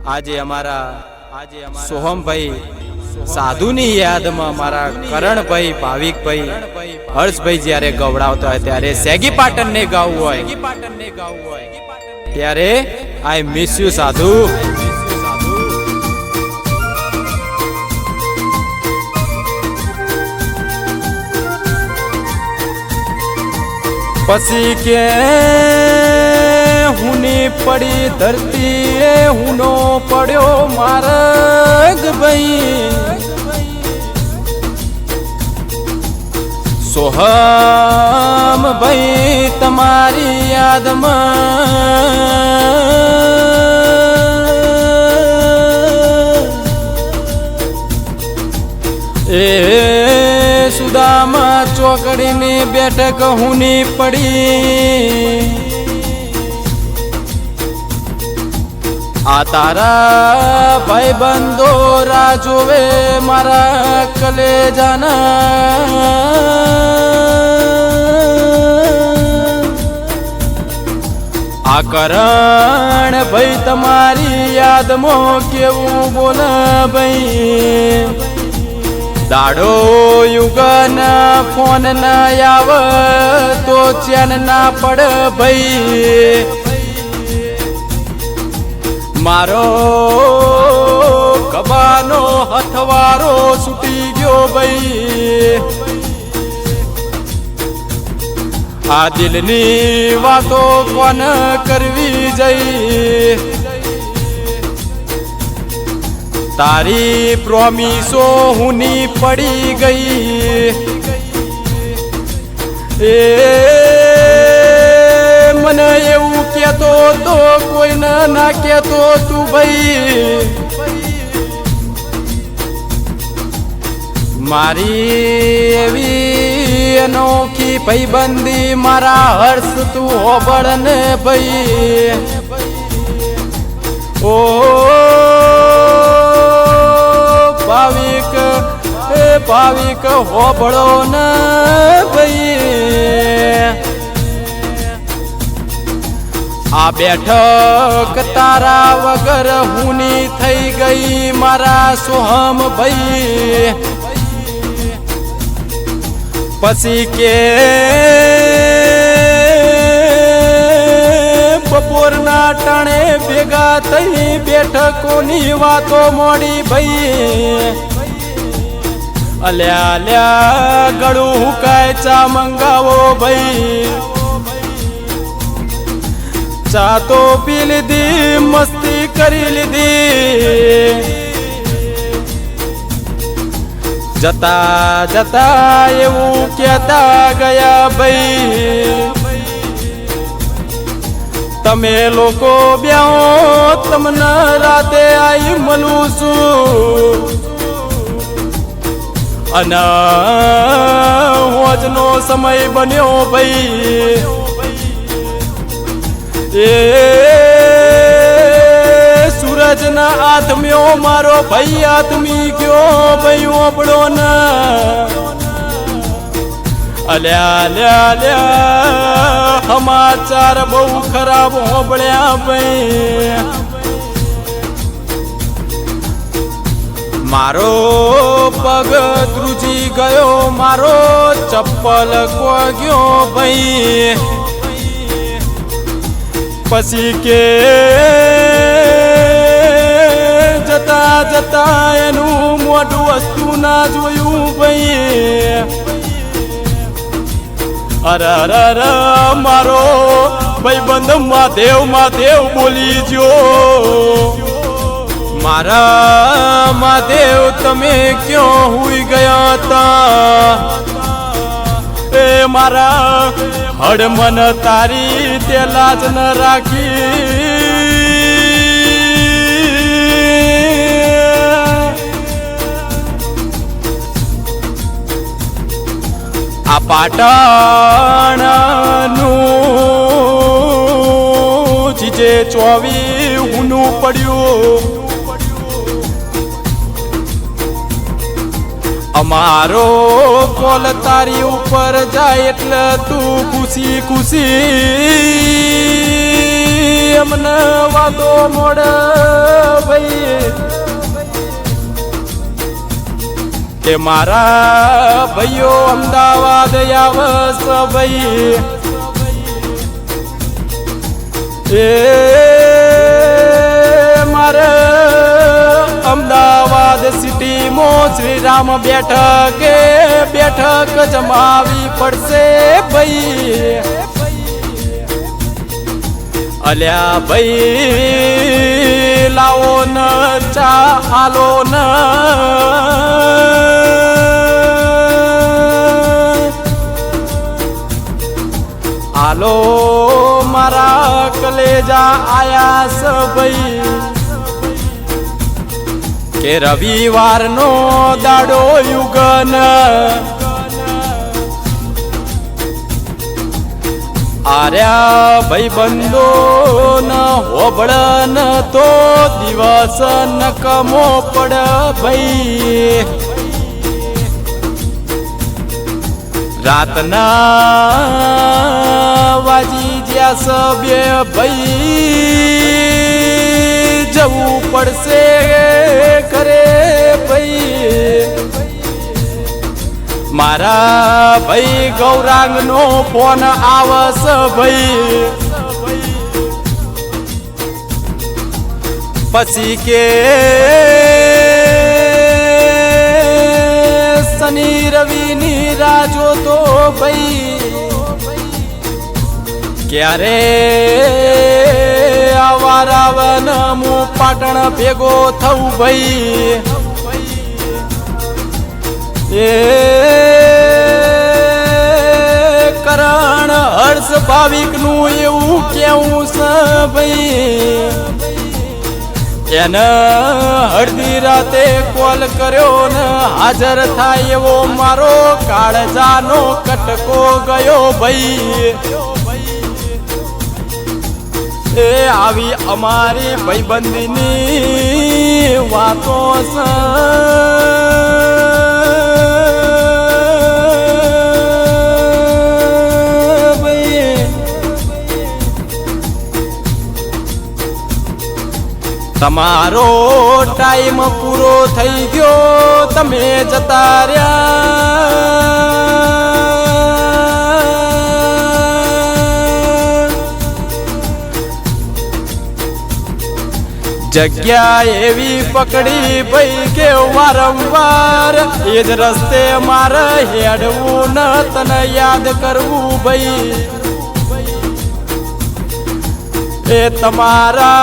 આજે અમારા સોહમભાઈ સાધુની યાદમાં અમારા કરણભાઈ ભાવિકભાઈ હર્ષભાઈ જ્યારે ગવડાવતા હોય ત્યારે સેગી પાટણને ગાવું હોય ત્યારે આઈ મિસ યુ સાધુ. પછી કે હુની પડી ધરતી હુનો પડ્યો માર્ગ ભાઈ સોહમ ભાઈ તમારી યાદમાં એ સુદામા ચોકડીની બેઠક હુની પડી આ તારા ભાઈ બંધો રાજોવે મારા કલેજાના આ કરણ ભાઈ તમારી યાદમાં કેવું બોલ ભાઈ દાડો યુગન ફોન ના આવ તો ચેન ના પડ ભાઈ મારો કબાનો હથવારો છૂટી ગયો ભાઈ આ દિલની વાતો કોણ કરવી જઈ તારી પ્રોમિસો હુની પડી ગઈ એ મને એવું કહેતો તો કોઈને ના કહેતો તું ભાઈ મારી એવી અનોખી ભાઈબંધી મારા હર્ષ તું હોબળ ને ભાઈ ઓ ભાવિક હોબળો ને ભાઈ આ બેઠક તારા વગર હુની થઈ ગઈ મારા સોહમ ભાઈ પછી કે બપોરના ટાણે ભેગા થઈ બેઠકોની વાતો મોડી ભાઈ અલ્યા અલ્યા ગળું હુકાય ચા મંગાવો ભાઈ ચા તો પી લીધી મસ્તી કરી લીધી જતા જતા એવું કહેતા ગયા ભાઈ તમે લોકો બ્યાઓ તમને રાતે આઈ મળું છું અને હોજનો સમય બન્યો ભાઈ એ સૂરજના આત્મ્યો મારો ભાઈ આત્મી ગયો ભાઈ ઓપડો ના અલ્યા અલ્યા અલ્યા સમાચાર બહુ ખરાબ હોબળ્યા ભાઈ મારો પગ ધ્રુજી ગયો મારો ચપ્પલ ગયો ભાઈ પછી કે જતા જતા એનું મોટું વસ્તુ ના જોયું ભાઈ અરે અરે અરે મારો ભાઈબંધ મહાદેવ બોલી જો મારા મહાદેવ તમે ક્યાં હુઈ ગયા હતા એ મારા હડમન તારી તે લાજ ન રાખી આ પાટણનું જીજે 24 હુનું પડ્યું અમારો કોલ તારી ઉપર જાય એટલે તું ખુશી ખુશી અમને વાતો મોડ ભાઈ કે મારા ભાઈઓ અમદાવાદ આવસ ભાઈ એ મારે અમદાવાદ સિટીમાં શ્રીરામ બેઠક જમાવી પડશે ભાઈ અલ્યા ભાઈ લાવો ન ચા આલો ન આલો મારા કલેજા આયાસ ભાઈ કે રવિવારનો દાડો યુગન આર્યા ભાઈ બંધો ન હોબળન તો દિવસ નકમો પડ ભાઈ રાતના વાજી જ્યાં સભ્ય ભાઈ જવું પડશે કરે ભાઈ મારા ભાઈ ગૌરાંગનો ફોન આવસ ભાઈ પછી કે શનિ રવિની રાજો તો ભાઈ ક્યારે આવારાવન હું પાટણ ભેગો થઉં ભાઈ એ કરણ હર્ષ ભાવિક નું એવું કેવું છે ભાઈ એને અડધી રાતે કોલ કર્યો ને હાજર થાય એવો મારો કાળજાનો કટકો ગયો ભાઈ એ આવી અમારી ભાઈબંધીની વાતો છે તમારો ટાઈમ પૂરો થઈ ગયો તમે જતા રહ્યા જગ્યા એવી પકડી ભાઈ કે વારંવાર એ જ રસ્તે મારે હેડવું ન તને યાદ કરવું ભાઈ એ તમારા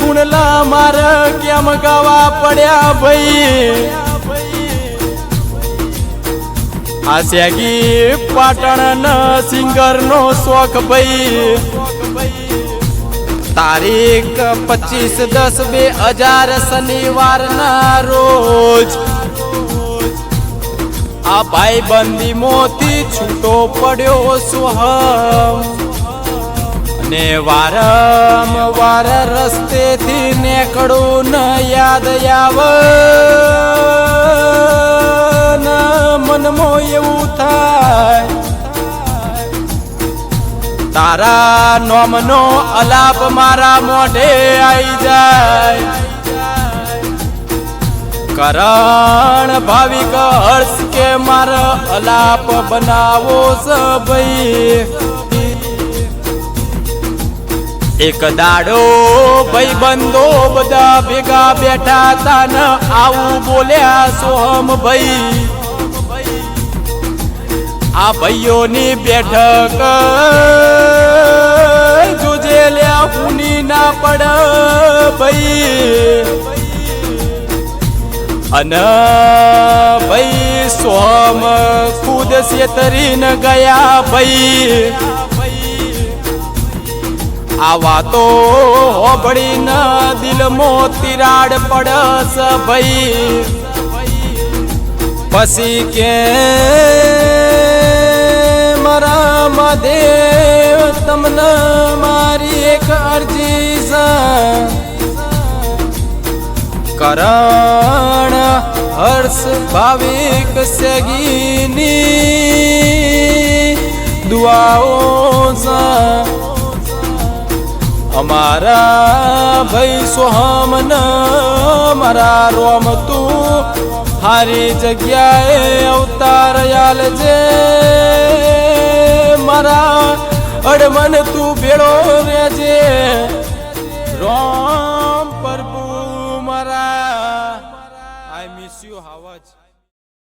ગુણલા મારે કેમ ગાવા પડ્યા ભાઈ આ સેગી પાટણ સિંગર નો શોખ ભાઈ તારીખ 25/10/2000 શનિવાર ના રોજ આ ભાઈ બંદી મોતી છૂટો પડ્યો સોહમ અને વારંવાર રસ્તેથી નીકળું ન યાદ આવે ન મનમાં એવું થાય તારા નોમનો અલાપ મારા મોઢે આવી જાય કરણ ભાવિક હર્ષ કે મારા અલાપ બનાવો છે ભાઈ એક દાડો ભાઈ બંધો બધા ભેગા બેઠા તા ને આવું બોલ્યા સોહમ ભાઈ આ ભાઈઓની બેઠક જોજે લ્યા ઊની ના પડ ભાઈ અને ભાઈ સોમ ખુદ સેતરીને ગયા ભાઈ આ વાતો હોબળીને દિલમાં તિરાડ પડસ ભાઈ પછી કે મારા મહાદેવ તમને મારી એક અરજી છે કરણ હર્ષ ભાવિક સેગીની દુઆઓ છે અમારા ભાઈ સોહમ ન મારા રોમ તું હારી જગ્યાએ અવતાર આલજે મારા અડમન તું ભેળો રહેજે રોમ પ્રભુ મારા I miss you how much